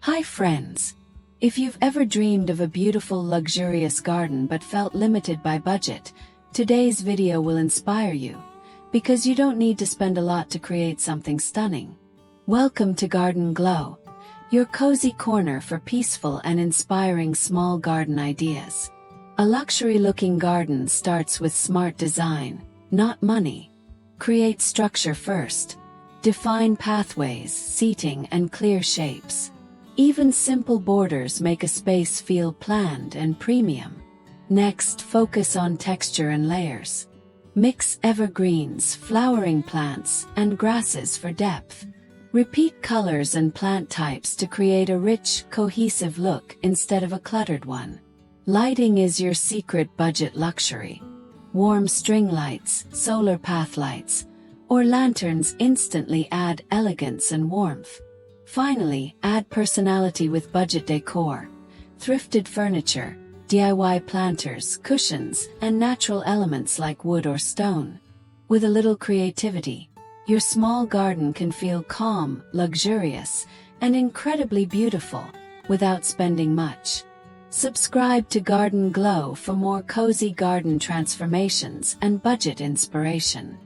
Hi friends! If you've ever dreamed of a beautiful luxurious garden but felt limited by budget, today's video will inspire you, because you don't need to spend a lot to create something stunning. Welcome to Garden Glow, your cozy corner for peaceful and inspiring small garden ideas. A luxury-looking garden starts with smart design, not money. Create structure first. Define pathways, seating, and clear shapes. Even simple borders make a space feel planned and premium. Next, focus on texture and layers. Mix evergreens, flowering plants, and grasses for depth. Repeat colors and plant types to create a rich, cohesive look instead of a cluttered one. Lighting is your secret budget luxury. Warm string lights, solar path lights, or lanterns instantly add elegance and warmth. Finally, add personality with budget decor. Thrifted furniture, DIY planters, cushions, and natural elements like wood or stone. With a little creativity, your small garden can feel calm, luxurious, and incredibly beautiful, without spending much. Subscribe to Garden Glow for more cozy garden transformations and budget inspiration.